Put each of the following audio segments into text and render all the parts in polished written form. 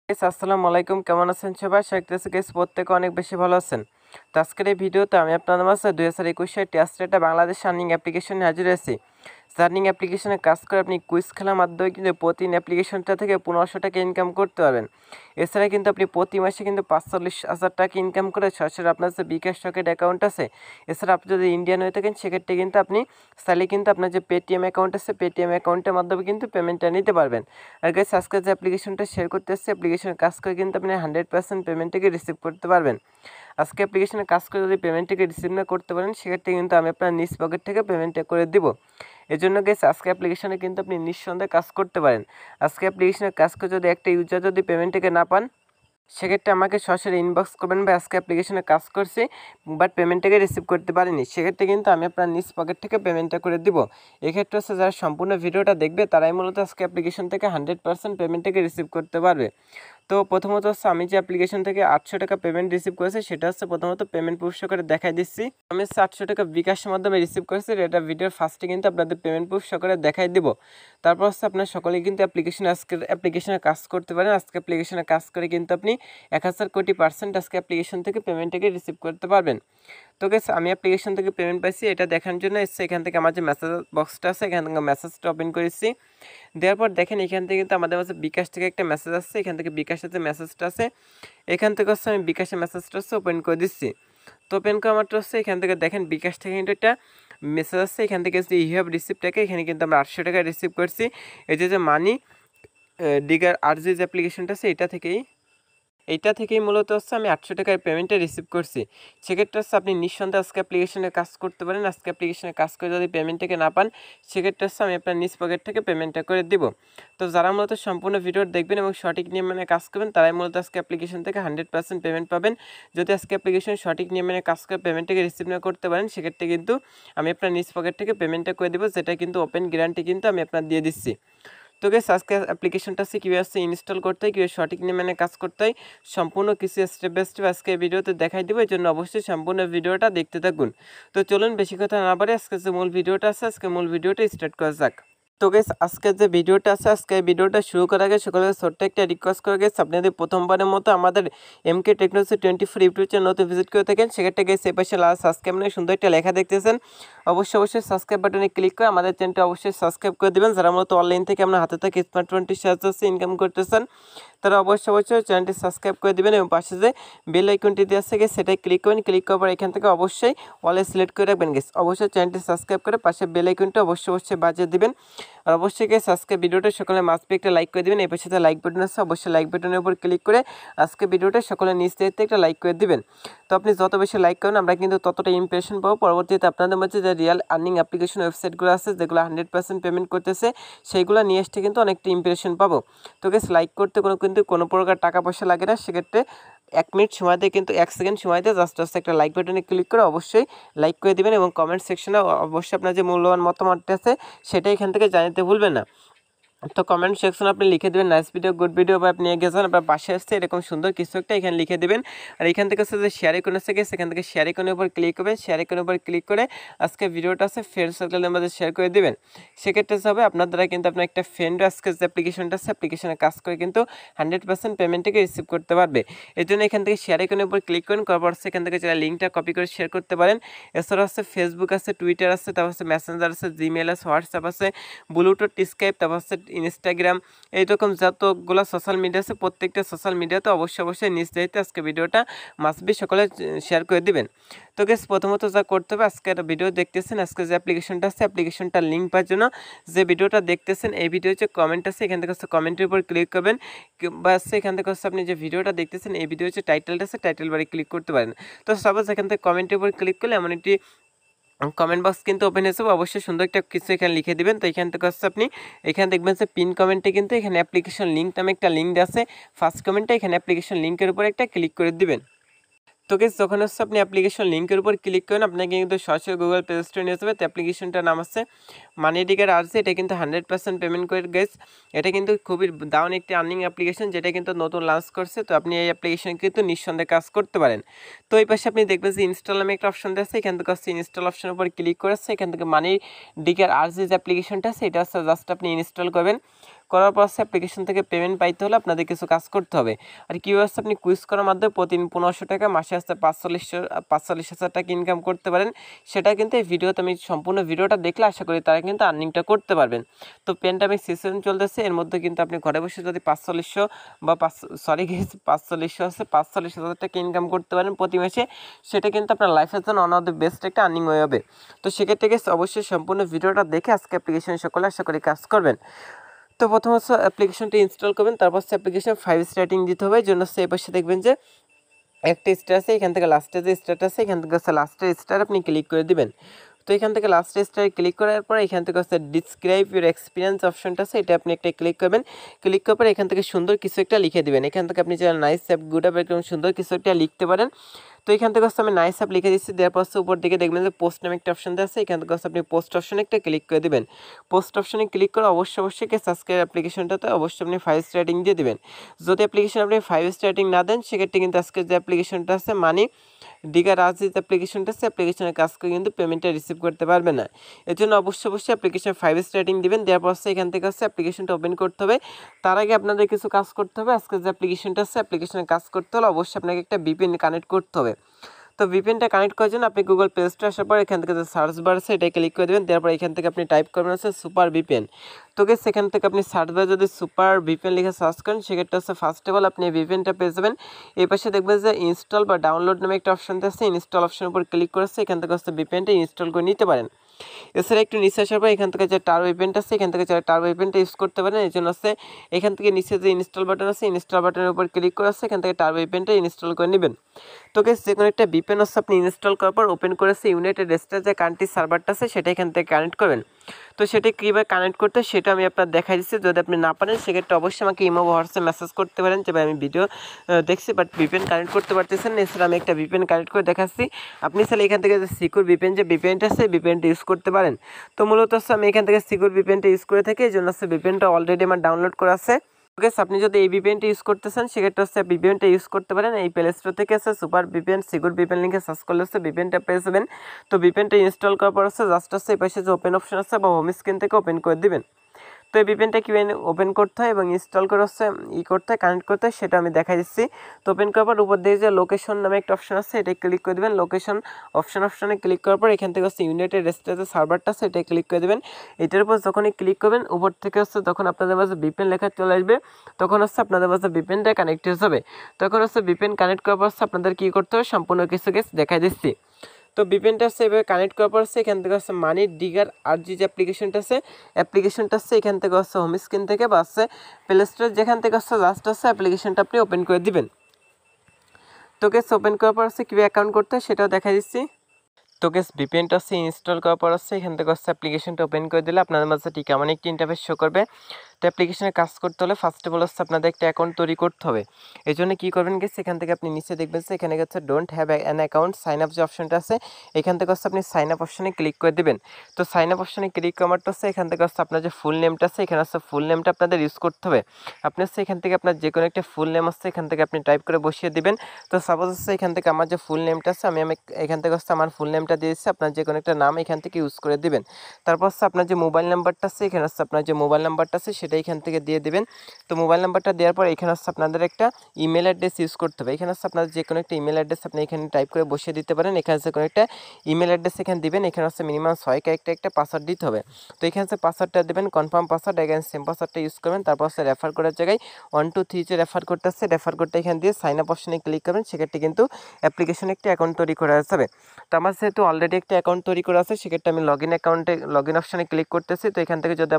আসসালামু আলাইকুম, কেমন আছেন সবাই? আশা করতেছি গাইস প্রত্যেকে অনেক বেশি ভালো আছেন। তো আজকের এই ভিডিওতে আমি আপনাদের মাঝে 2021 সালের টেস্ট বাংলাদেশ আর্নিং অ্যাপ্লিকেশনে হাজির হয়েছি। আর্নিং অ্যাপ্লিকেশনে কাজ করে আপনি কুইজ খেলার মাধ্যমে কিন্তু প্রতিদিন অ্যাপ্লিকেশনটা থেকে 1500 টাকা ইনকাম করতে পারবেন। এছাড়া কিন্তু আপনি প্রতি মাসে কিন্তু 45,000 টাকা ইনকাম করে সরাসরি আপনার যে বিকাশ রকেট অ্যাকাউন্ট আছে, এছাড়া আপনি যদি ইন্ডিয়ান হয়ে থাকেন সেক্ষেত্রে কিন্তু আপনি চাইলে কিন্তু আপনার যে পেটিএম অ্যাকাউন্ট আছে পেটিএম অ্যাকাউন্টের মাধ্যমে কিন্তু পেমেন্টটা নিতে পারবেন। আর গাইস আজকে যে অ্যাপ্লিকেশনটা শেয়ার করতেছি অ্যাপ্লিকেশনের কাজ করে কিন্তু আপনি 100% পেমেন্টটাকে রিসিভ করতে পারবেন। আজকে অ্যাপ্লিকেশনে কাজ করে যদি পেমেন্টটাকে রিসিভ না করতে পারেন সেক্ষেত্রে কিন্তু আমি আপনার নিজ পকেট থেকে পেমেন্টটা করে দিব। এজন্য গাইস আজকে অ্যাপ্লিকেশনে কিন্তু আপনি নিঃসন্দেহে কাজ করতে পারেন। আজকে অ্যাপ্লিকেশনে কাজ করে যদি একটা ইউজার যদি পেমেন্টটাকে না পান সেক্ষেত্রে আমাকে সরাসরি ইনবক্স করবেন বা আজকে অ্যাপ্লিকেশনে কাজ করছি বাট পেমেন্টটাকে রিসিভ করতে পারিনি, সেক্ষেত্রে কিন্তু আমি আপনার নিজ পকেট থেকে পেমেন্টটা করে দিব। এক্ষেত্রে হচ্ছে যারা সম্পূর্ণ ভিডিওটা দেখবে তারাই মূলত আজকে অ্যাপ্লিকেশন থেকে 100% পেমেন্টটাকে রিসিভ করতে পারবে। তো প্রথমত হচ্ছে আমি যে অ্যাপ্লিকেশন থেকে 800 টাকা পেমেন্ট রিসিভ করেছি সেটা হচ্ছে প্রথমত পেমেন্ট প্রুফ করে দেখাই দিচ্ছি। আমি হচ্ছে 800 টাকা বিকাশের মাধ্যমে রিসিভ করেছি, এটা ভিডিওর ফার্স্টে কিন্তু আপনাদের পেমেন্ট প্রুফ করে দেখাই দিব। তারপর হচ্ছে আপনার সকলেই কিন্তু আজকের অ্যাপ্লিকেশনে কাজ করতে পারেন। আজকে অ্যাপ্লিকেশনে কাজ করে কিন্তু আপনি 1000 কোটি % আজকে অ্যাপ্লিকেশন থেকে পেমেন্টটাকে রিসিভ করতে পারবেন। তো গাইস আমি অ্যাপ্লিকেশন থেকে পেমেন্ট পাইছি এটা দেখার জন্য এসে এখান থেকে আমার যে মেসেজ বক্সটা আছে এখান থেকে মেসেজটা ওপেন করেছি। দেওয়ার পর দেখেন এখান থেকে কিন্তু আমাদের কাছে বিকাশ থেকে একটা মেসেজ আসছে, এখান থেকে বিকাশের যে মেসেজটা আছে এখান থেকে হচ্ছে আমি বিকাশের মেসেজটা হচ্ছে ওপেন করে দিচ্ছি। তো ওপেন করা মাত্র হচ্ছে এখান থেকে দেখেন বিকাশ থেকে কিন্তু একটা মেসেজ আসছে, এখান থেকে যে ইউ হ্যাভ রিসিভ টাকা এখানে কিন্তু আমরা 800 টাকা রিসিভ করছি। এই যে মানি ডিগার আর যে অ্যাপ্লিকেশনটা আছে এইটা থেকেই মূলত হচ্ছে আমি 800 টাকার পেমেন্টটা রিসিভ করছি। সেক্ষেত্রে হচ্ছে আপনি নিঃসন্দেহে আজকে অ্যাপ্লিকেশনে কাজ করতে পারেন। আজকে অ্যাপ্লিকেশনে কাজ করে যদি পেমেন্টটাকে না পান সেক্ষেত্রে হচ্ছে আমি আপনার নিজ পকেট থেকে পেমেন্টটা করে দিব। তো যারা মূলত সম্পূর্ণ ভিডিও দেখবেন এবং সঠিক নিয়ম মেনে কাজ করবেন তারাই মূলত আজকে অ্যাপ্লিকেশন থেকে 100% পেমেন্ট পাবেন। যদি আজকে অ্যাপ্লিকেশনে সঠিক নিয়ম মেনে কাজ করে পেমেন্টটাকে রিসিভ না করতে পারেন সেক্ষেত্রে কিন্তু আমি আপনার নিজ পকেট থেকে পেমেন্টটা করে দেবো, যেটা কিন্তু ওপেন গ্যারান্টি কিন্তু আমি আপনার দিয়ে দিচ্ছি। তো গাইস আজকে অ্যাপ্লিকেশনটা কীভাবে ইনস্টল করতে হয়, কীভাবে সঠিক নিয়মে কাজ করতে হয় সম্পূর্ণ কিছু স্টেপ বাই স্টেপ আজকে ভিডিওতে দেখাই দেবো। এই জন্য অবশ্যই সম্পূর্ণ ভিডিওটা দেখতে থাকুন। তো চলুন বেশি কথা না বাড়ে আজকে যে মূল ভিডিওটা আছে আজকে মূল ভিডিওটা স্টার্ট করা যাক। তো গাইস আজকে যে ভিডিওটা আছে আজকে ভিডিওটা শুরু করার আগে সকলের ছোট্ট একটা রিকোয়েস্ট করে গেছে, আপনি যদি প্রথমবারের মতো আমাদের MK টেকনোলজি 24 ইউটিউব চ্যানেল নতুন ভিজিট করে থাকেন সেক্ষেত্রে গেছে এই পাশে লাল সাবস্ক্রাইব নিয়ে সুন্দর একটা লেখা দেখতেছেন, অবশ্যই সাবস্ক্রাইব বাটনে ক্লিক করে আমাদের চ্যানেলটি অবশ্যই সাবস্ক্রাইব করে দেবেন। যারা মূলত অনলাইন থেকে আপনার হাতে থেকে স্মার্টফোনটির সাহায্যে ইনকাম করতেছেন তারা অবশ্যই চ্যানেলটি সাবস্ক্রাইব করে দেবেন এবং পাশে যে বেল আইকনটি দেওয়া আছে সেটাই ক্লিক করবেন। ক্লিক করার পর এখান থেকে অবশ্যই অলে সিলেক্ট করে রাখবেন গেস। অবশ্যই চ্যানেলটি সাবস্ক্রাইব করে পাশে বেল আইকনটি অবশ্যই বাজিয়ে দিবেন। আর অবশ্যই গেস আজকে ভিডিওটা সকলে মাস্ট একটা লাইক করে দিবেন। এই পাশে লাইক বাটন আছে অবশ্যই লাইক বাটনের উপর ক্লিক করে আজকে ভিডিওটা সকলে নিচ থেকে একটা লাইক করে দিবেন। তো আপনি যত বেশি লাইক করেন আমরা কিন্তু ততটা ইমপ্রেশন পাবো। পরবর্তীতে আপনাদের মধ্যে যে রিয়েল আর্নিং অ্যাপ্লিকেশন ওয়েবসাইটগুলো আছে যেগুলো 100% পেমেন্ট করতেছে সেইগুলো নিয়ে আসতে কিন্তু অনেকটা ইমপ্রেশন পাবো। তো গেস লাইক করতে কোনো প্রকার টাকা পয়সা লাগে না, সেক্ষেত্রে 1 মিনিট সময় দিয়ে কিন্তু 1 সেকেন্ড সময় দিয়ে জাস্ট একটা লাইক বাটনে ক্লিক করে অবশ্যই লাইক করে দেবেন এবং কমেন্ট সেকশনে অবশ্যই আপনার যে মূল্যবান মতামতটা আছে সেটা এখান থেকে জানাতে ভুলবেন না। তো কমেন্ট সেকশনে আপনি লিখে দেবেন নাইস ভিডিও, গুড ভিডিও বা আপনি গেছেন আপনার পাশে আসছে এরকম সুন্দর কিছু একটা এখানে লিখে দেবেন। আর এখান থেকে হচ্ছে যে শেয়ার আইকন আছে সেখান থেকে শেয়ার আইকনের উপর ক্লিক করবেন। শেয়ার আইকনের উপর ক্লিক করে আজকে ভিডিওটা আছে ফ্রেন্ড সার্কেলের মধ্যে শেয়ার করে দেবেন। সেক্ষেত্রে হবে আপনার দ্বারা কিন্তু আপনার একটা ফ্রেন্ড আজকে যে অ্যাপ্লিকেশনটা আছে অ্যাপ্লিকেশনে কাজ করে কিন্তু 100% পেমেন্টটাকে রিসিভ করতে পারবে। এই জন্য এখান থেকে শেয়ার আইকনের উপর ক্লিক করুন, করার পর সেখান থেকে যারা লিঙ্কটা কপি করে শেয়ার করতে পারেন। এছাড়া আছে ফেসবুক আছে, টুইটার আছে, তারপর হচ্ছে মেসেঞ্জার আছে, জিমেল আছে, হোয়াটসঅ্যাপ আছে, ব্লুটুথ, স্কাইপ, তারপর হচ্ছে ইনস্টাগ্রাম, এইরকম যতগুলো সোশ্যাল মিডিয়া আছে প্রত্যেকটা সোশ্যাল মিডিয়াতে অবশ্যই নিজ দায়িত্বে আজকে ভিডিওটা মাস্ট বি সকলে শেয়ার করে দিবেন। তো গেস প্রথমত যা করতে হবে আজকে একটা ভিডিও দেখতেছেন আজকে যে অ্যাপ্লিকেশনটা আছে অ্যাপ্লিকেশনটার লিঙ্ক পাওয়ার জন্য যে ভিডিওটা দেখতেছেন এই ভিডিও যে কমেন্ট আছে এখান থেকে হচ্ছে কমেন্টের উপর ক্লিক করবেন বা এখান থেকে হচ্ছে আপনি যে ভিডিওটা দেখতেছেন এই ভিডিও যে টাইটেলটা আছে টাইটেল বারে ক্লিক করতে পারেন। তো সাপোজ এখান থেকে কমেন্টের উপর ক্লিক করলে এমন একটি কমেন্ট বক্স কিন্তু ওপেন হয়েছে, অবশ্যই সুন্দর একটা কিছু এখানে লিখে দিবেন। তো এখান থেকে হচ্ছে আপনি এখানে দেখবেন যে পিন কমেন্টে কিন্তু এখানে অ্যাপ্লিকেশন লিঙ্ক নামে একটা লিঙ্ক আছে, ফার্স্ট কমেন্টে এখানে অ্যাপ্লিকেশন লিঙ্কের উপর একটা ক্লিক করে দিবেন। তো গাইস যখন হচ্ছে আপনি অ্যাপ্লিকেশন লিঙ্কের উপর ক্লিক করেন আপনাকে কিন্তু সরাসরি গুগল প্লে স্টোরে নিয়ে যাবে। তো অ্যাপ্লিকেশনটার নাম আছে মানি ডিগার আরসি, এটা কিন্তু 100% পেমেন্ট করে গাইস। এটা কিন্তু খুবই দারুণ একটি আর্নিং অ্যাপ্লিকেশন যেটা কিন্তু নতুন লঞ্চ করছে। তো আপনি এই অ্যাপ্লিকেশন কিন্তু নিঃসন্দেহে কাজ করতে পারেন। তো এই পাশে আপনি দেখবেন যে ইনস্টল নামে একটা অপশন আছে, এখান থেকে হচ্ছে ইনস্টল অপশনের উপর ক্লিক করেছে এখান থেকে মানি ডিগার আরসি যে অ্যাপ্লিকেশনটা আছে এটা হচ্ছে জাস্ট আপনি ইনস্টল করবেন। করার পর হচ্ছে অ্যাপ্লিকেশন থেকে পেমেন্ট পাইতে হলে আপনাদের কিছু কাজ করতে হবে। আর কীভাবে হচ্ছে আপনি কুইজ করার মাধ্যমে প্রতিদিন 1500 টাকা, মাসে আসতে 45,000 টাকা ইনকাম করতে পারেন, সেটা কিন্তু এই ভিডিওতে আমি সম্পূর্ণ ভিডিওটা দেখলে আশা করি তারা কিন্তু আর্নিংটা করতে পারবেন। তো প্যান্ডামিক সিজন চলতেছে, এর মধ্যে কিন্তু আপনি ঘরে বসে যদি 4500 বা 45,000 টাকা ইনকাম করতে পারেন প্রতি মাসে, সেটা কিন্তু আপনার লাইফের জন্য ওয়ান অফ দ্য বেস্ট একটা আর্নিং হয়ে হবে। তো সেক্ষেত্রে অবশ্যই সম্পূর্ণ ভিডিওটা দেখে আজকে অ্যাপ্লিকেশনে সকলে আশা করি কাজ করবেন। তো প্রথম হচ্ছে অ্যাপ্লিকেশনটি ইনস্টল করবেন, তারপর হচ্ছে অ্যাপ্লিকেশন 5 স্টার রেটিং দিতে হবে। এই জন্য হচ্ছে এই পাশে দেখবেন যে একটা স্টার আছে, এখান থেকে লাস্টে যে স্টারটা আছে এখান থেকে হচ্ছে লাস্টের স্টার আপনি ক্লিক করে দিবেন। তো এখান থেকে লাস্টের স্টারে ক্লিক করার পর এখান থেকে হচ্ছে ডিসক্রাইব ইউর এক্সপিরিয়েন্স অপশনটা আছে, এটা আপনি একটা ক্লিক করবেন। ক্লিক করার পর এখান থেকে সুন্দর কিছু একটা লিখে দিবেন। এখান থেকে আপনি যারা নাইস অ্যাপ, গুড অ্যাপ, এরকম সুন্দর কিছু একটা লিখতে পারেন। তো এখান থেকে হচ্ছে আমি নাইস অ্যাপ লিখে দিচ্ছি। দেওয়ার পর হচ্ছে উপর দিকে দেখবেন যে পোস্ট নামে একটা অপশন দেওয়া আছে, এখান থেকে হচ্ছে আপনি পোস্ট অপশনে একটা ক্লিক করে দেবেন। পোস্ট অপশনে ক্লিক করে অবশ্যই সাবস্ক্রাইব অ্যাপ্লিকেশনটাতে অবশ্যই আপনি 5 স্টার রেটিং দিয়ে দেবেন। যদি অ্যাপ্লিকেশন আপনি 5 স্টার রেটিং না দেন, সেক্ষেত্রে কিন্তু আজকে যে অ্যাপ্লিকেশনটা আছে মানি ডিগার রাজজিৎ অ্যাপ্লিকেশনটা আছে, অ্যাপ্লিকেশনের কাজ করে কিন্তু পেমেন্টটা রিসিভ করতে পারবে না। এর জন্য অবশ্যই অ্যাপ্লিকেশন 5 স্টার রেটিং দিবেন। দেওয়ার পর হচ্ছে এখান থেকে হচ্ছে অ্যাপ্লিকেশনটা ওপেন করতে হবে। তার আগে আপনাদের কিছু কাজ করতে হবে। আজকে যে অ্যাপ্লিকেশনটা আছে, অ্যাপ্লিকেশনের কাজ করতে হলে অবশ্যই আপনাকে একটা VPN কানেক্ট করতে হবে। তো VPNটা কানেক্ট করার জন্য আপনি গুগল প্লে স্টোরে আসার পর এখান থেকে যে সার্চ বার আছে এটাই ক্লিক করে দেবেন। তারপর এখান থেকে আপনি টাইপ করবেন হচ্ছে সুপার VPN। তো সেখান থেকে আপনি সার্চ বারে যদি সুপার VPN লিখে সার্চ করেন, সেক্ষেত্রে হচ্ছে ফার্স্ট অফ অল আপনি VPNটা পেয়ে যাবেন। এই পাশে দেখবেন যে ইনস্টল বা ডাউনলোড নামে একটা অপশন আছে, ইনস্টল অপশনের উপর ক্লিক করেছে, এখান থেকে হচ্ছে VPNটা ইনস্টল করে নিতে পারেন। এছাড়া একটু নিচে আসার পর এখান থেকে যে টার VPNটা আছে, এখান থেকে টার VPNটা ইউজ করতে পারেন। এই জন্য হচ্ছে এখান থেকে নিচে যে ইনস্টল বাটন আছে, ইনস্টল বাটনের উপর ক্লিক করে আছে, এখান থেকে টার VPNটা ইনস্টল করে নেবেন। তো যে কোনো একটা VPN হচ্ছে আপনি ইনস্টল করার পর ওপেন করেছে ইউনাইটেড স্টেটসের যে কান্ট্রি সার্ভারটা আছে সেটা এখান থেকে কানেক্ট করবেন। তো সেটা কীভাবে কানেক্ট করতে সেটা আমি আপনার দেখাই দিচ্ছি। যদি আপনি না পারেন সেক্ষেত্রে অবশ্যই আমাকে ইমো বা হোয়াটসঅ্যাপ মেসেজ করতে পারেন যে ভাই আমি ভিডিও দেখছি বাট VPN কানেক্ট করতে পারতেছেন না। এছাড়া আমি একটা VPN কানেক্ট করে দেখাচ্ছি। আপনি চাইলে এখান থেকে যে সিকিউর VPN যে VPNটা আছে VPNটা ইউজ করতে পারেন। তো মূলত হচ্ছে আমি এখান থেকে সিকিউর VPNটা ইউজ করে থাকি, এই জন্য হচ্ছে VPNটা অলরেডি আমার ডাউনলোড করা আছে। ওকে, আপনি যদি এই VPNটা ইউজ করতে চান সেক্ষেত্রে হচ্ছে VPNটা ইউজ করতে পারেন। এই প্লে স্টোর থেকে আছে সুপার VPN সিকিউর VPN লিখে সার্চ করলে হচ্ছে VPNটা পেয়ে যাবেন। তো VPNটা ইনস্টল করার পর হচ্ছে জাস্ট হচ্ছে এই পাশে যে ওপেন অপশন আছে বা হোম স্ক্রিন থেকে ওপেন করে দিবেন। তো এই VPNটা কীভাবে ওপেন করতে হয় এবং ইনস্টল করে হচ্ছে করতে হয়, কানেক্ট করতে হয় সেটা আমি দেখাই দিচ্ছি। তো ওপেন করার পর উপর দিয়ে যে লোকেশন নামে একটা অপশন আছে এটা ক্লিক করে দেবেন। লোকেশন অপশনে ক্লিক করার পর এখান থেকে হচ্ছে ইউনাইটেড স্টেটসের সার্ভারটা আছে এটা ক্লিক করে দেবেন। এটার উপর যখনই ক্লিক করবেন উপর থেকে হচ্ছে যখন আপনাদের মাঝে VPN লেখা চলে আসবে তখন হচ্ছে আপনাদের মাঝে VPNটা কানেক্ট হয়ে যাবে। তখন হচ্ছে VPN কানেক্ট করার পর হচ্ছে আপনাদের কী করতে হবে সম্পূর্ণ কিছু দেখাই দিচ্ছি। তো VPNটা হচ্ছে এভাবে কানেক্ট করার পর হচ্ছে এখান থেকে হচ্ছে মানি ডিগার যে অ্যাপ্লিকেশনটা আছে এখান থেকে হচ্ছে হোম স্ক্রিন থেকে বা হচ্ছে প্লে স্টোর যেখান থেকে হচ্ছে জাস্ট হচ্ছে অ্যাপ্লিকেশনটা আপনি ওপেন করে দিবেন। তো ওপেন করার পর হচ্ছে কীভাবে অ্যাকাউন্ট করতে হয় সেটাও দেখা দিচ্ছি। তো VPNটা হচ্ছে ইনস্টল করার পর হচ্ছে এখান থেকে হচ্ছে অ্যাপ্লিকেশনটা ওপেন করে দিলে আপনাদের মাঝে ঠিক এমন একটি ইন্টারফেস শো করবে। তো অ্যাপ্লিকেশনে কাজ করতে হলে ফার্স্ট অফ অল হচ্ছে আপনাদের একটা অ্যাকাউন্ট তৈরি করতে হবে। এই জন্য কী করবেন এখান থেকে আপনি নিচে দেখবেন যে এখানে হচ্ছে don't have an account sign up যে অপশনটা আছে এখান থেকে হচ্ছে আপনি সাইন আপ অপশনে ক্লিক করে দেবেন। তো সাইন আপ অপশনে ক্লিক করার হচ্ছে এখান থেকে হচ্ছে আপনার যে ফুল নেমটা আছে এখানে হচ্ছে ফুল নেমটা আপনাদের ইউজ করতে হবে। আপনি হচ্ছে এখান থেকে আপনার যে কোনো একটা ফুল নেম আছে এখান থেকে আপনি টাইপ করে বসিয়ে দিবেন। তো সাপোজ হচ্ছে এখান থেকে আমার যে ফুল নেমটা আছে আমি এখান থেকে হচ্ছে আমার ফুল নেমটা দিয়ে দিচ্ছি, আপনার যে কোনো একটা নাম এখান থেকে ইউজ করে দিবেন। তারপর হচ্ছে আপনার যে মোবাইল নাম্বারটা আছে এখানে হচ্ছে আপনার যে মোবাইল নাম্বারটা আছে সেটা এখান থেকে দিয়ে দেবেন। তো মোবাইল নাম্বারটা দেওয়ার পর এখানে হচ্ছে আপনাদের একটা ইমেল অ্যাড্রেস ইউজ করতে হবে। এখানে হচ্ছে আপনাদের যে কোনো একটা ইমেল অ্যাড্রেস আপনি এখানে টাইপ করে বসিয়ে দিতে পারেন। এখানে হচ্ছে কোনো একটা ইমেল অ্যাড্রেস এখানে দিবেন। এখানে হচ্ছে মিনিমাম 6 ক্যারেক্টার একটা পাসওয়ার্ড দিতে হবে। তো এখানে হচ্ছে পাসওয়ার্ডটা দেবেন কনফার্ম পাসওয়ার্ড, এখানে সেম পাসওয়ার্ডটা ইউজ করবেন। তারপর হচ্ছে রেফার করার জায়গায় 1 2 3 যে রেফার করতে আসছে রেফার করতে এখানে দিয়ে সাইন আপ অপশনে ক্লিক করবেন। সেক্ষেত্রে কিন্তু অ্যাপ্লিকেশনে একটা অ্যাকাউন্ট তৈরি করা যাবে। তো আমার যেহেতু অলরেডি একটা অ্যাকাউন্ট তৈরি করা আছে সেক্ষেত্রে আমি লগ ইন অপশনে ক্লিক করতেছি। তো এখান থেকে যদি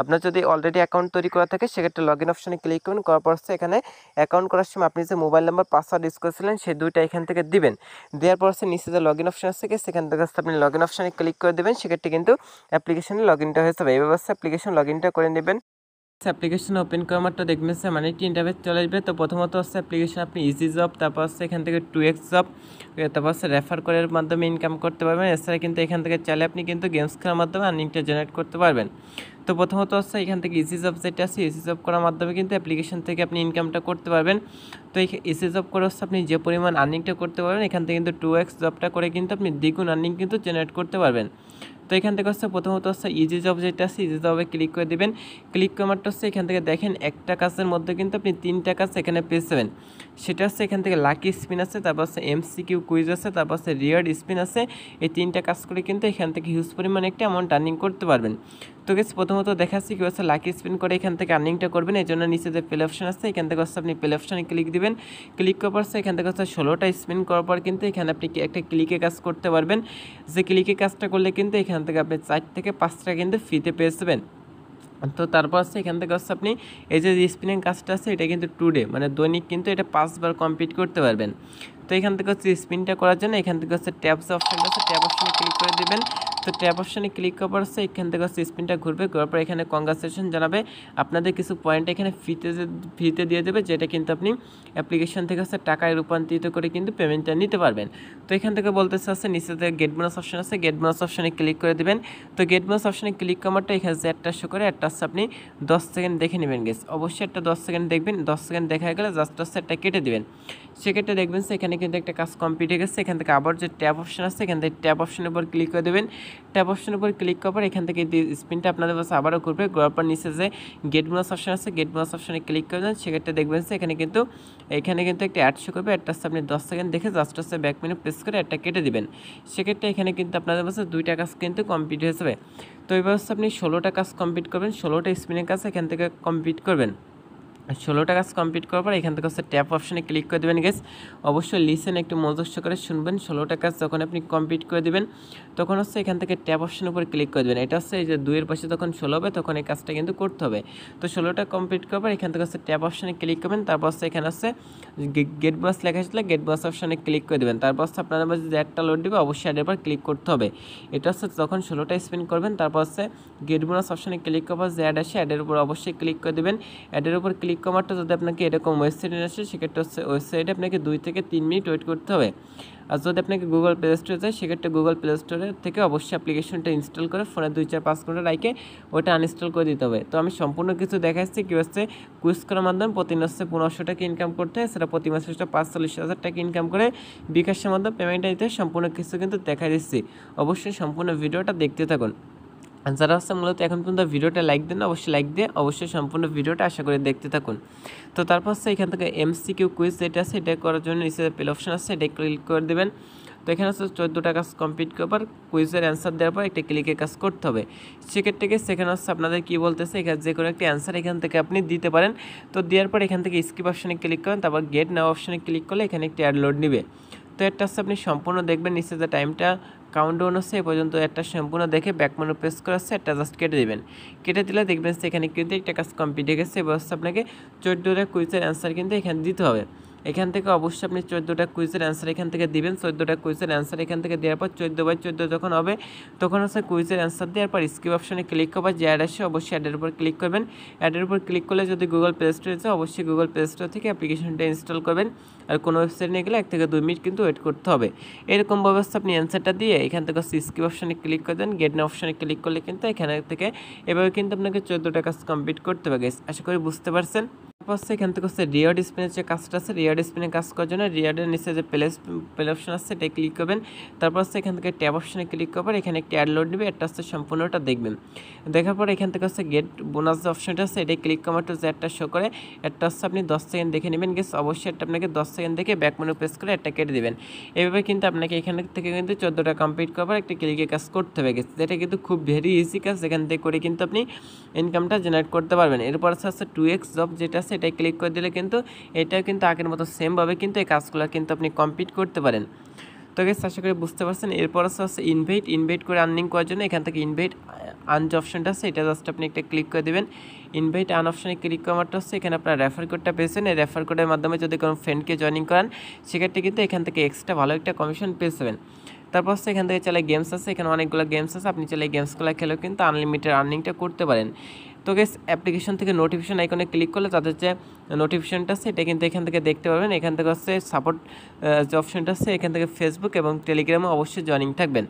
আপনার যদি অলরেডি অ্যাকাউন্ট তৈরি করা থাকে সেক্ষেত্রে লগ ইন অপশনে ক্লিক করবেন। করার পর হচ্ছে এখানে অ্যাকাউন্ট করার সময় আপনি যে মোবাইল নাম্বার পাসওয়ার্ড ইউজ করেছিলেন সেই দুইটা এখান থেকে দিবেন। দেওয়ার পর হচ্ছে নিচে যে লগ ইন অপশন আছে সেখান থেকে আপনি লগ ইন অপশনে ক্লিক করে দেবেন। সেক্ষেত্রে কিন্তু অ্যাপ্লিকেশনে লগ ইনটা হয়ে যাবে। এইভাবে অ্যাপ্লিকেশন লগ ইনটা করে নেবেন। অ্যাপ্লিকেশন ওপেন করার মাত্র দেখবেন মানে একটি ইন্টারফেস চলে আসবে। তো প্রথমত হচ্ছে অ্যাপ্লিকেশন আপনি ইজি জব, তারপর হচ্ছে এখান থেকে 2x জব, তারপর হচ্ছে রেফার করার মাধ্যমে ইনকাম করতে পারবেন। এছাড়া কিন্তু এখান থেকে চাইলে আপনি কিন্তু গেমস খেলার মাধ্যমে আর্নিংটা জেনারেট করতে পারবেন। তো প্রথমত হচ্ছে এখান থেকে ইজি জব যেটা আছে ইজি জব করার মাধ্যমে কিন্তু অ্যাপ্লিকেশন থেকে আপনি ইনকামটা করতে পারবেন। তো এই ইজি জব করে হচ্ছে আপনি যে পরিমাণ আর্নিংটা করতে পারবেন এখান থেকে কিন্তু 2x জবটা করে কিন্তু আপনি দ্বিগুণ আর্নিং কিন্তু জেনারেট করতে পারবেন। তো এখান থেকে হচ্ছে প্রথমত হচ্ছে ইজি জব যেটা আছে ইজি জবে ক্লিক করে দেবেন। ক্লিক করে মাত্র হচ্ছে এখান থেকে দেখেন একটা কাজের মধ্যে কিন্তু আপনি 3টা কাজ এখানে পেয়ে যাবেন। সেটা হচ্ছে এখান থেকে লাকি স্পিন আছে, তারপর হচ্ছে MCQ কুইজ আছে, তারপর হচ্ছে রিয়ার্ড স্পিন আছে। এই 3টা কাজ করে কিন্তু এখান থেকে হিউজ পরিমাণে একটা অ্যামাউন্ট আর্নিং করতে পারবেন। তো গেস প্রথমত দেখাচ্ছি কি হচ্ছে লাকি স্পিন করে এখান থেকে আর্নিংটা করবেন। এই জন্য নিচে যে প্লে অপশন আছে এখান থেকে হচ্ছে আপনি প্লে অপশনে ক্লিক দিবেন। ক্লিক করার পর এখান থেকে হচ্ছে 16টা স্পিন করার পর কিন্তু এখানে আপনি একটা ক্লিকে কাজ করতে পারবেন। যে ক্লিকে কাজটা করলে কিন্তু এখান থেকে আপনি 4 থেকে 5টা কিন্তু ফ্রিতে পেয়ে যাবেন। তো তারপর হচ্ছে এখান থেকে হচ্ছে আপনি এই যে স্পিনিং কাজটা আছে এটা কিন্তু টুডে মানে দৈনিক কিন্তু এটা 5বার কমপ্লিট করতে পারবেন। তো এখান থেকে হচ্ছে স্পিনটা করার জন্য এখান থেকে হচ্ছে ট্যাবস অপশনটা আছে, ট্যাব অপশনে ক্লিক করে দেবেন। তো ট্যাব অপশনে ক্লিক করার পর হচ্ছে এখান থেকে হচ্ছে স্পিনটা ঘুরবে, ঘোরার পর এখানে কংগ্রাচুলেশন জানাবে, আপনাদের কিছু পয়েন্ট এখানে ফ্রিতে দিয়ে দেবে, যেটা কিন্তু আপনি অ্যাপ্লিকেশন থেকে হচ্ছে টাকায় রূপান্তরিত করে কিন্তু পেমেন্টটা নিতে পারবেন। তো এখান থেকে বলতে চাচ্ছে নিচে যে গেট বোনাস অপশন আছে, গেট বোনাস অপশনে ক্লিক করে দেবেন। তো গেট বোনাস অপশনে ক্লিক করাটা এখানে যে একটা শো করে একটা হচ্ছে আপনি 10 সেকেন্ড দেখে নেবেন গেস, অবশ্যই একটা 10 সেকেন্ড দেখবেন। 10 সেকেন্ড দেখা গেলে জাস্ট হচ্ছে একটা কেটে দেবেন। সেক্ষেত্রে দেখবেন এখানে কিন্তু একটা কাজ কমপ্লিট হয়ে গেছে। এখান থেকে আবার যে ট্যাব অপশন আছে এখান থেকে ট্যাব অপশনের উপর ক্লিক করে দেবেন। ট্যাব অপশনের উপর ক্লিক করার পর এখান থেকে স্পিনটা আপনাদের কাছে আবারও ঘুরবে, ঘোরার পর নিচে যে গেট বোনাস অপশন আছে গেট বোনাস অপশনে ক্লিক করে দেন। সেক্ষেত্রে দেখবেন এখানে কিন্তু একটা অ্যাড শো করবে, একটা হচ্ছে আপনি 10 সেকেন্ড দেখে জাস্ট হচ্ছে ব্যাক মেনু প্রেস করে একটা কেটে দিবেন। সেক্ষেত্রে এখানে কিন্তু আপনাদের কাছে 2টা কাজ কিন্তু কমপ্লিট হয়ে যাবে। তো এবার হচ্ছে আপনি 16টা কাজ কমপ্লিট করবেন, 16টা স্পিনের কাজ এখান থেকে কমপ্লিট করবেন। 16টা কাজ কমপ্লিট করার পর এখান থেকে হচ্ছে ট্যাপ অপশনে ক্লিক করে দেবেন গেস, অবশ্যই লিসেন একটু মনোযোগ করে শুনবেন। 16টা কাজ যখন আপনি কমপ্লিট করে দেবেন তখন হচ্ছে এখান থেকে ট্যাপ অপশনের উপর ক্লিক করে দেবেন। এটা হচ্ছে এই যে 2-এর পাশে যখন 16 হবে তখন এই কাজটা কিন্তু করতে হবে। তো 16টা কমপ্লিট করার পর এখান থেকে হচ্ছে ট্যাপ অপশনে ক্লিক করবেন, তারপর হচ্ছে এখানে হচ্ছে গেট বোনাস লেখা আসলে গেট বোনাস অপশনে ক্লিক করে দেবেন। তারপর হচ্ছে আপনার মাঝে যে অ্যাডটা লোড দেবে অবশ্যই অ্যাডের উপর ক্লিক করতে হবে। এটা হচ্ছে যখন 16টা স্পিন করবেন তারপর হচ্ছে গেট বোনাস অপশনে ক্লিক করার পর যে অ্যাড আসে অ্যাডের উপর অবশ্যই ক্লিক করে দেবেন। অ্যাডের উপর ক্লিক করাটা যদি আপনাকে এরকম ওয়েবসাইটে আসে সেক্ষেত্রে হচ্ছে ওয়েবসাইটে আপনাকে 2 থেকে 3 মিনিট ওয়েট করতে হবে। আর যদি আপনাকে গুগল প্লে স্টোরে যায় সেক্ষেত্রে গুগল প্লে স্টোরে থেকে অবশ্যই অ্যাপ্লিকেশনটা ইনস্টল করে ফোনে 2-4-5 ঘন্টা রাখে ওটা আনইনস্টল করে দিতে হবে। তো আমি সম্পূর্ণ কিছু দেখাচ্ছি কী হচ্ছে কুইজ করার মাধ্যমে প্রতিদিন হচ্ছে 1500 টাকা ইনকাম করতে হয়, সেটা প্রতি মাসে 45,000 টাকা ইনকাম করে বিকাশের মাধ্যমে পেমেন্টটা দিতে সম্পূর্ণ কিছু কিন্তু দেখা দিচ্ছি। অবশ্যই সম্পূর্ণ ভিডিওটা দেখতে থাকুন। আর যারা হচ্ছে মূলত এখন পর্যন্ত ভিডিওটা লাইক দেন অবশ্যই লাইক দিয়ে অবশ্যই সম্পূর্ণ ভিডিওটা আশা করে দেখতে থাকুন। তো তারপর হচ্ছে এখান থেকে MCQ কুইজ যেটা আছে এটা করার জন্য নিচে প্লে অপশন আছে এটা ক্লিক করে দেবেন। তো এখানে হচ্ছে 14টা কাজ কমপ্লিট করার পর কুইজের অ্যান্সার দেওয়ার পর একটা ক্লিকে কাজ করতে হবে। সেক্ষেত্রে সেখানে হচ্ছে আপনাদের কী বলতেছে এখানে যে কোনো একটি অ্যান্সার এখান থেকে আপনি দিতে পারেন। তো দেওয়ার পর এখান থেকে স্কিপ অপশনে ক্লিক করেন, তারপর গেট নাও অপশনে ক্লিক করলে এখানে একটি অ্যাড লোড নেবে। তো একটা হচ্ছে আপনি সম্পূর্ণ দেখবেন নিচে যে টাইমটা কাউন্টডাউন হচ্ছে এ পর্যন্ত একটা সম্পূর্ণ দেখে ব্যাক মেনু প্রেস করে হচ্ছে একটা জাস্ট কেটে দেবেন। কেটে দিলে দেখবেন সেখানে কিন্তু একটা কাজ কমপ্লিট হয়ে গেছে। এবার হচ্ছে আপনাকে 14টা কুইজের অ্যান্সার কিন্তু এখানে দিতে হবে। এখান থেকে অবশ্যই আপনি 14টা কুইজের অ্যান্সার এখান থেকে দিবেন। 14টা কুইজের অ্যান্সার এখান থেকে দেওয়ার পর 14/14 যখন হবে তখন হচ্ছে কুইজের অ্যান্সার দেওয়ার পর স্কিপ অপশনে ক্লিক করবার যে অ্যাড আসে অবশ্যই অ্যাডের উপর ক্লিক করবেন। অ্যাডের উপর ক্লিক করলে যদি গুগল প্লে স্টোরে যায় অবশ্যই গুগল প্লে স্টোর থেকে অ্যাপ্লিকেশনটা ইনস্টল করবেন। আর কোনো ওয়েবসাইট নিয়ে গেলে 1 থেকে 2 মিনিট কিন্তু ওয়েট করতে হবে। এরকম ব্যবস্থা আপনি অ্যান্সারটা দিয়ে এখান থেকে স্কিপ অপশনে ক্লিক করে দেন, গেট নাও অপশনে ক্লিক করলে কিন্তু এখানে থেকে এভাবে কিন্তু আপনাকে 14টা কাজ কমপ্লিট করতে হবে গাইস, আশা করি বুঝতে পারছেন। তারপর হচ্ছে এখান থেকে হচ্ছে রিয়ার্ড স্পিনের যে কাজটা আছে রিয়ার্ড স্পিনে কাজ করার জন্য রিয়ার্ডের নিচে যে প্লে অপশন আছে এটা ক্লিক করবেন। তারপর হচ্ছে এখান থেকে ট্যাব অপশনে ক্লিক করবেন, এখানে একটি অ্যাড লোড নেবে, একটা হচ্ছে সম্পূর্ণটা দেখবেন। দেখার পর এখান থেকে হচ্ছে গেট বোনাস যে অপশনটা আছে এটাই ক্লিক করার যে একটা শো করে একটা হচ্ছে আপনি 10 সেকেন্ড দেখে নেবেন গেস, অবশ্যই একটা আপনাকে 10 সেকেন্ড দেখে ব্যাক মেনু প্রেস করে একটা কেটে দেবেন। এভাবে কিন্তু আপনাকে এখান থেকে কিন্তু 14টা কমপ্লিট করার একটা ক্লিকে কাজ করতে হবে গেছে, যেটা কিন্তু খুব ভেরি ইজি কাজ, যেখান থেকে করে কিন্তু আপনি ইনকামটা জেনারেট করতে পারবেন। এরপর আছে 2x জব যেটা আছে এটাই ক্লিক করে দিলে কিন্তু এটাও কিন্তু আগের মতো সেমভাবে কিন্তু এই কাজগুলো কিন্তু আপনি কমপ্লিট করতে পারেন। তো গেস আশা করি বুঝতে পারছেন। এরপর আছে ইনভাইট করে আর্নিং করার জন্য এখান থেকে ইনভাইট আন যে অপশনটা আছে এটা জাস্ট আপনি একটা ক্লিক করে দেবেন। ইনভাইট আন অপশনে ক্লিক করাটা হচ্ছে এখানে আপনার রেফার কোডটা পেয়েছেন, এই রেফার কোডের মাধ্যমে যদি কোনো ফ্রেন্ডকে জয়েনিং করান সেক্ষেত্রে কিন্তু এখান থেকে এক্সট্রা ভালো একটা কমিশন পেয়ে যাবেন। তারপর হচ্ছে এখান থেকে চাইলে গেমস আছে, এখানে অনেকগুলো গেমস আছে, আপনি চাইলে গেমসগুলো খেলেও কিন্তু আনলিমিটেড আর্নিংটা করতে পারেন। তো গেস অ্যাপ্লিকেশন থেকে নোটিফিকেশন আইকনে ক্লিক করলে তাদের যে নোটিফিকেশনটা আছে এটা কিন্তু এখান থেকে দেখতে পাবেন। এখান থেকে হচ্ছে সাপোর্ট যে অপশনটা আছে এখান থেকে ফেসবুক এবং টেলিগ্রামে অবশ্যই জয়েনিং থাকবেন।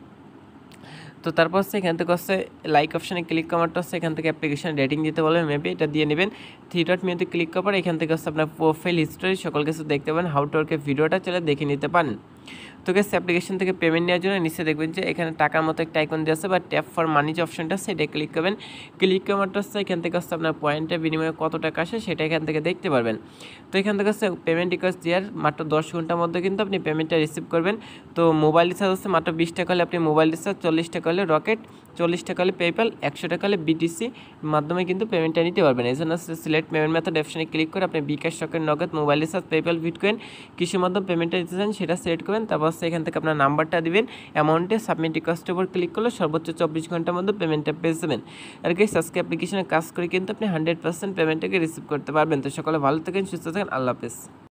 তো তারপর হচ্ছে এখান থেকে হচ্ছে লাইক অপশানে ক্লিক করাটা হচ্ছে এখান থেকে অ্যাপ্লিকেশন রেটিং দিতে বলবেন, মেবি এটা দিয়ে নেবেন। 3 মেনুতে ক্লিক করার পর এখান থেকে হচ্ছে আপনার প্রোফাইল হিস্টোরি সকল কিছু দেখতে পাবেন, হাউ টু ওয়ার্কের ভিডিওটা চলে দেখে নিতে পারেন। তো তো গাইস অ্যাপ্লিকেশন থেকে পেমেন্ট নেওয়ার জন্য নিচে দেখবেন যে এখানে টাকার মতো একটা আইকন দেওয়া আছে বা ট্যাপ ফর মানি যে অপশনটা আছে এটা ক্লিক করবেন। ক্লিক করে মাত্র হচ্ছে এখান থেকে হচ্ছে আপনার পয়েন্টের বিনিময়ে কত টাকা আসে সেটা এখান থেকে দেখতে পারবেন। তো এখান থেকে হচ্ছে পেমেন্ট রিকোয়েস্ট দেওয়ার মাত্র 10 ঘন্টার মধ্যে কিন্তু আপনি পেমেন্টটা রিসিভ করবেন। তো মোবাইল রিচার্জ হচ্ছে মাত্র 20 টাকা হলে আপনি মোবাইল রিচার্জ, 40 টাকা হলে রকেট, 40 টাকা হলে পেপ্যাল, 100 টাকা হলে বিটিসি মাধ্যমে কিন্তু পেমেন্টটা নিতে পারবেন। এই জন্য সিলেক্ট পেমেন্ট মেথড অপশনে ক্লিক করে আপনি বিকাশ, রকেট, নগদ, মোবাইল রিচার্জ, পেপ্যাল, বিটকয়েন কিসের মাধ্যমে পেমেন্টটা দিতে চান সেটা সিলেক্ট করবেন। তারপর হচ্ছে এখান থেকে আপনার নাম্বারটা দিবেন, অ্যামাউন্টে সাবমিট রিকোয়েস্টের উপর ক্লিক করলে সর্বোচ্চ 24 ঘন্টার মধ্যে পেমেন্টটা পেয়ে যাবেন। আর গাইস আজকে অ্যাপ্লিকেশনে কাজ করে কিন্তু আপনি 100% পেমেন্টটাকে রিসিভ করতে পারবেন। তো সকলে ভালো থাকেন, সুস্থ থাকেন, আল্লাহ হাফেজ।